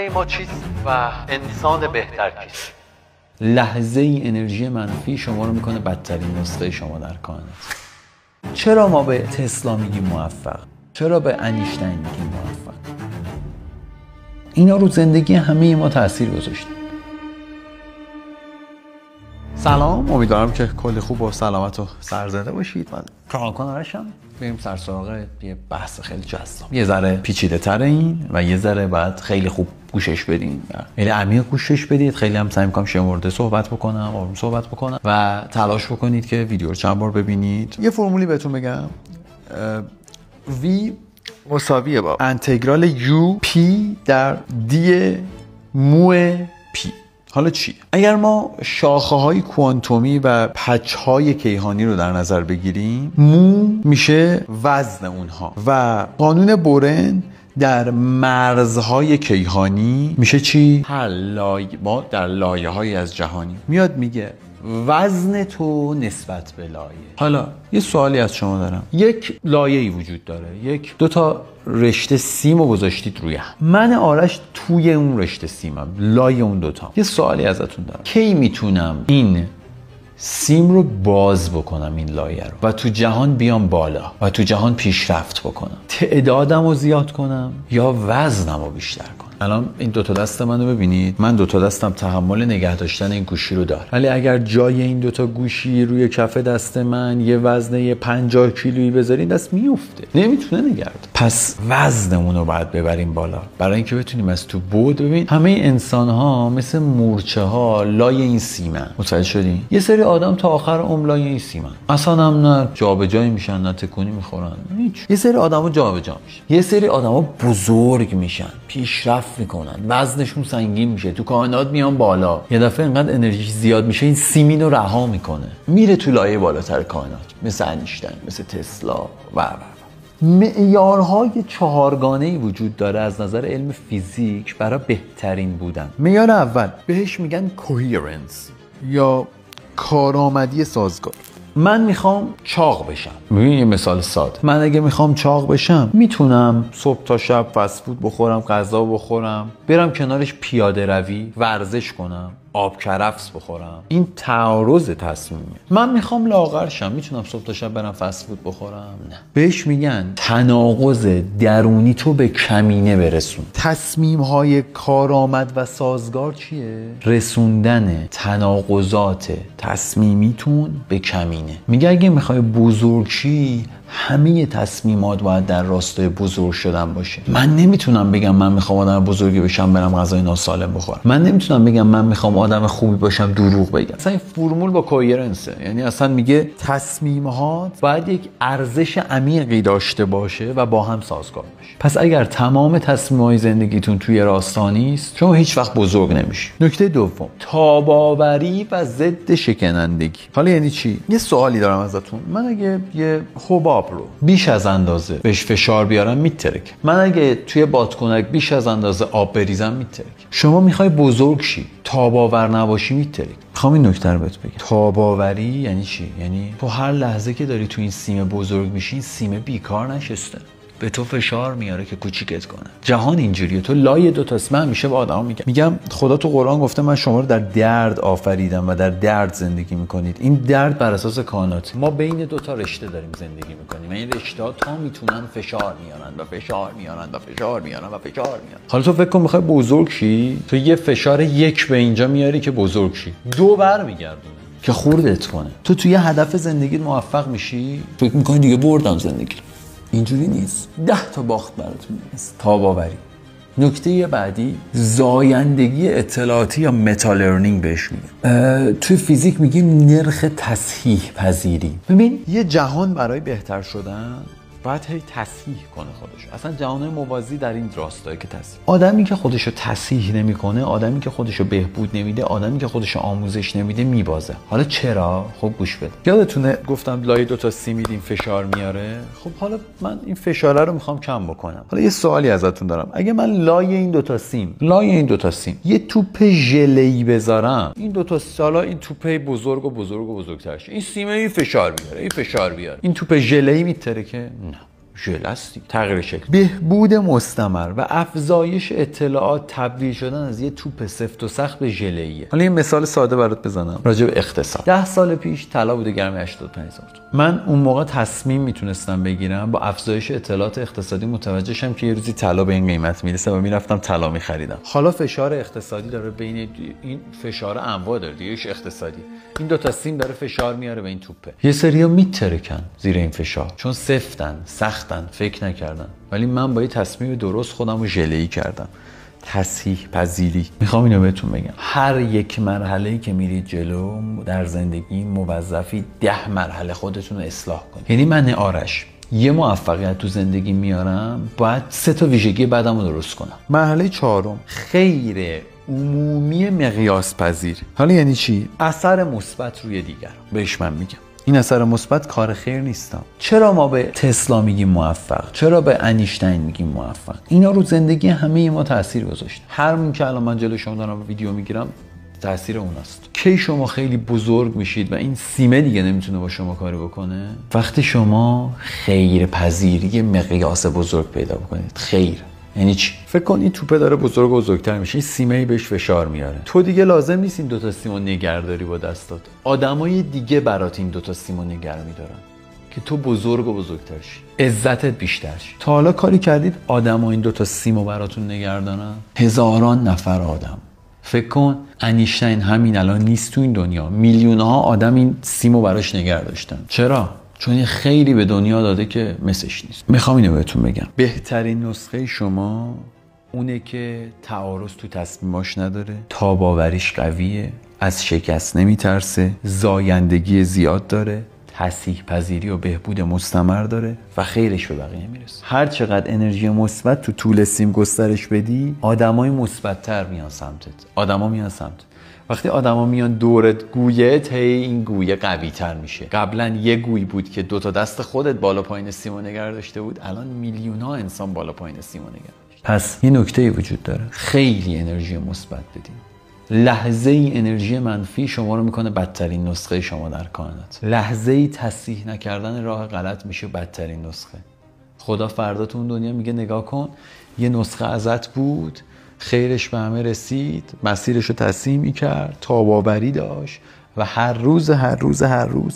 نسخه ما چیست و انسان بهتر کیست؟ لحظه ای انرژی منفی شما رو میکنه بدترین نسخه شما در کائنات. چرا ما به تسلا میگیم موفق؟ چرا به انیشتین میگیم موفق؟ اینا رو زندگی همه ما تاثیر گذاشته. سلام، امیدوارم که کلی خوب و سلامت و سرزنده باشید. من کارکن آرشم. بریم سر سراغ یه بحث خیلی جذاب. یه ذره پیچیده تره این و یه ذره باید خیلی خوب گوشش بدین. خیلی عمیق گوشش بدید. خیلی هم سعی می‌کنم شمرده صحبت بکنم، آروم صحبت بکنم و تلاش بکنید که ویدیو رو چند بار ببینید. یه فرمولی بهتون بگم. V مساویه با انتگرال U P در D مو P. حالا چی؟ اگر ما شاخه های کوانتومی و پچ های کیهانی رو در نظر بگیریم، مو میشه وزن اونها و قانون بورن در مرزهای کیهانی میشه چی؟ هر لایه ما در لایه های از جهانی میاد میگه وزن تو نسبت به لایه. حالا یه سوالی از شما دارم. یک لایه‌ای وجود داره، دو تا رشته سیم رو گذاشتید روی هم. من آرش توی اون رشته سیمم، لایه اون دوتا. یه سوالی ازتون دارم. کی میتونم این سیم رو باز بکنم، این لایه رو، و تو جهان بیام بالا و تو جهان پیشرفت بکنم؟ تعدادم رو زیاد کنم یا وزنم رو بیشتر کنم؟ الان این دوتا دست منو ببینید. من دوتا دستم تحمل نگه داشتن این گوشی رو داره، ولی اگر جای این دوتا گوشی روی کف دست من یه وزن 50 کیلویی بذارین دست میفته، نمیتونه نگه داره. پس وزنمون رو باید ببریم بالا برای اینکه بتونیم از تو بود. ببین همه انسان ها مثل مورچه ها لای این سیمن. متوجه شدین؟ یه سری آدم تا آخر عمر لای این سیمن، اصلا هم نه جابجایی میشن نه تکونی میخورن، هیچ. یه سری آدما جابجا میشن، یه سری آدما بزرگ میشن، پیشرفت میکنن، وزنشون سنگین میشه، تو کائنات میان بالا. یه دفعه اینقدر انرژی زیاد میشه این سیمین رو رها میکنه، میره تو لایه بالاتر کائنات، مثل انیشتین، مثل تسلا و معیارهای چهارگانه‌ای وجود داره از نظر علم فیزیک برای بهترین بودن. معیار اول بهش میگن کوهرنس یا کارآمدی سازگار. من میخوام چاق بشم. ببین یه مثال ساده. من اگه میخوام چاق بشم میتونم صبح تا شب فست فود بخورم، غذا بخورم، برم کنارش پیاده روی، ورزش کنم، آب کرفس بخورم. این تعارض تصمیمه. من میخوام لاغر شم، میتونم صبح تا شب برم فست فود بخورم؟ نه. بهش میگن تناقض درونی تو به کمینه برسون. تصمیم های کارآمد و سازگار چیه؟ رسوندن تناقضات تصمیمیتون به کمینه. میگه اگه میخوای بزرگ شی همه تصمیمات باید در راستای بزرگ شدن باشه. من نمیتونم بگم من میخوام آدم بزرگی بشم برم غذای ناسالم بخورم. من نمیتونم بگم من میخوام آدم خوبی باشم دروغ بگم. اصلا این فرمول با کوهرنسه. یعنی اصلا میگه تصمیمات باید یک ارزش عمیقی داشته باشه و با هم سازگار باشه. پس اگر تمام تصمیمات زندگیتون توی راستا نیست، شما هیچ وقت بزرگ نمیشی. نکته دوم، تاب‌آوری و ضد شکنندگی. حالا یعنی چی؟ یه سوالی دارم ازتون. من اگه یه حباب رو بیش از اندازه بهش فشار بیارم میترک. من اگه توی بادکنک بیش از اندازه آب بریزم میترک. شما میخوای بزرگ شی، تاب‌آور نباشی، میترک. میخوام این نکته رو بهت بگم. تاب‌آوری یعنی چی؟ یعنی تو هر لحظه که داری تو این سیم بزرگ میشی، این سیم بیکار نشسته، به تو فشار میاره که کوچیکت کنه. جهان اینجوریه. تو لایه دو تاست. من همیشه به آدما میگم خدا تو قرآن گفته من شما رو در درد آفریدم و در درد زندگی میکنید. این درد بر اساس کائنات. ما بین دو تا رشته داریم زندگی میکنیم. این رشته‌ها تا میتونن فشار میارن و فشار میارن و فشار میارن و فشار میارن. حالا تو فکر کن میخوای بزرگ شی، تو یه فشار 1 به اینجا میاری که بزرگ شی، 2 برمیگردونه که خوردت کنه. تو توی هدف زندگیت موفق میشی، فکر میکنی دیگه بردم زندگی. اینجوری نیست. 10 تا باخت براتون نیست. تاب‌آوری. نکته بعدی زایندگی اطلاعاتی یا متا لرنینگ بهش میگن. توی فیزیک میگیم نرخ تصحیح پذیری. ببین یه جهان برای بهتر شدن باید هی تصحیح کنه خودش. اصلا جهان موازی در این راستایی که تصحیح. آدمی که خودشو تصحیح نمیکنه، آدمی که خودشو بهبود نمیده، آدمی که خودشو آموزش نمیده میبازه. حالا چرا؟ خب گوش بده. یادتونه گفتم لایه دو تا سیم این فشار میاره؟ خب حالا من این فشاره رو میخوام کم بکنم. حالا یه سوالی ازتون دارم. اگه من لایه این دو تا سیم یه توپ ژله‌ای بذارم، این دو تا سالا این توپه بزرگ و بزرگتر شه. این سیم این فشار بیاره، این توپ ژله‌ای میترکه؟ نه. ژلستی تغییر شکل، بهبود مستمر و افزایش اطلاعات، تبدیل شدن از یه توپ سفت و سخت به ژله‌ایه. حالا یه مثال ساده برات بزنم راجع به اقتصاد. 10 سال پیش طلا بوده گرم 85000 تومان. من اون موقع تصمیم میتونستم بگیرم با افزایش اطلاعات اقتصادی متوجه شم که یه روزی طلا به این قیمت میرسه و میرفتم طلا میخریدم. حالا فشار اقتصادی داره بین این فشار انواع داره دیگه، اقتصادی این دو تا سیم داره فشار میاره به این توپه. یه سریا میترکن زیر این فشار چون سفتن، سختن، فکر نکردن. ولی من با یه تصمیم درست خودم رو ژله‌ای کردم. تصحیح پذیری. میخوام اینو بهتون بگم، هر یک مرحله‌ای که میرید جلو در زندگی موظفی 10 مرحله خودتون رو اصلاح کنید. یعنی من آرش یه موفقیت تو زندگی میارم، باید 3 تا ویژگی بعدم رو درست کنم. مرحله 4 خیر عمومی مقیاس پذیر. حالا یعنی چی؟ اثر مثبت روی دیگر. بهش من میگم این اثر مثبت کار خیر نیستم. چرا ما به تسلا میگیم موفق؟ چرا به انیشتین میگیم موفق؟ اینا رو زندگی همه ما تاثیر گذاشته. هر مون که الان من جلوی شما دارم ویدیو میگیرم تاثیر اوناست. کی شما خیلی بزرگ میشید و این سیمه دیگه نمیتونه با شما کاری بکنه؟ وقتی شما خیر پذیری مقیاس بزرگ پیدا بکنید. خیر یعنی چی؟ فکر کن این توپه داره بزرگ و بزرگتر میشه، این سیمه‌ای بهش فشار میاره. تو دیگه لازم نیست این 2 تا سیمو نگهداری با دستات. آدمای دیگه برات این 2 تا سیمو نگه میدارن که تو بزرگ و بزرگتر شی، عزتت بیشتر شی. تا حالا کاری کردید آدما این 2 تا سیمو براتون نگه دارن؟ هزاران نفر آدم. فکر کن انیشتین همین الان نیست تو این دنیا، میلیون‌ها آدم این سیمو براش نگه داشتن. چرا؟ چون خیلی به دنیا داده که مثلش نیست. میخوام اینو بهتون بگم، بهترین نسخه شما اونه که تعارض تو تصمیماش نداره، تاباوریش قویه، از شکست نمیترسه، زایندگی زیاد داره، تصحیح پذیری و بهبود مستمر داره و خیرش به بقیه میرسه. هر چقدر انرژی مثبت تو طول سیم گسترش بدی، آدمای مثبت‌تر میان سمتت. آدما میان سمتت. وقتی آدما میان دورت گویت، هی این گویه قوی تر میشه. قبلا یه گوی بود که 2 تا دست خودت بالا پایین سیمو نگه داشته بود، الان میلیون‌ها انسان بالا پایین سیمو نگه داشته. پس یه نکته وجود داره، خیلی انرژی مثبت بدین. لحظه ای انرژی منفی شما رو میکنه بدترین نسخه شما در کائنات. لحظه ای تصحیح نکردن راه غلط میشه بدترین نسخه. خدا فردا تو اون دنیا میگه نگاه کن، یه نسخه ازت بود، خیرش به همه رسید، مسیرش رو تصحیح میکرد، تاباوری داشت و هر روز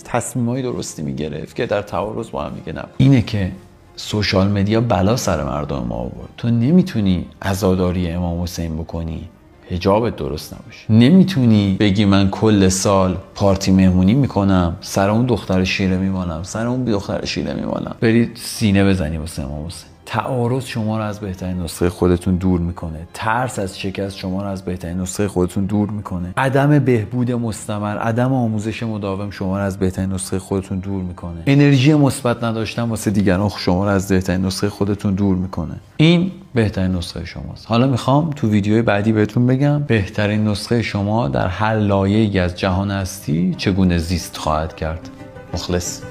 تصمیمای درستی میگرفت که در تعارض با هم دیگه نبود. اینه که سوشال مدیا بلا سر مردم ما آورد. تو نمیتونی عزاداری امام حسین بکنی حجابت درست نباشه. نمیتونی بگی من کل سال پارتی مهمونی میکنم، سر اون دختر شیره میمالم، سر اون دختر شیره میمالم، بری سینه بزنی واسه امام حسین. تعارض شما رو از بهترین نسخه خودتون دور میکنه. ترس از شکست شما رو از بهترین نسخه خودتون دور میکنه. عدم بهبود مستمر، عدم آموزش مداوم شما رو از بهترین نسخه خودتون دور میکنه. انرژی مثبت نداشتن واسه دیگران شما رو از بهترین نسخه خودتون دور میکنه. این بهترین نسخه شماست. حالا میخوام تو ویدیوی بعدی بهتون بگم بهترین نسخه شما در هر لایه‌ای از جهان هستی چگونه زیست خواهد کرد. مخلص.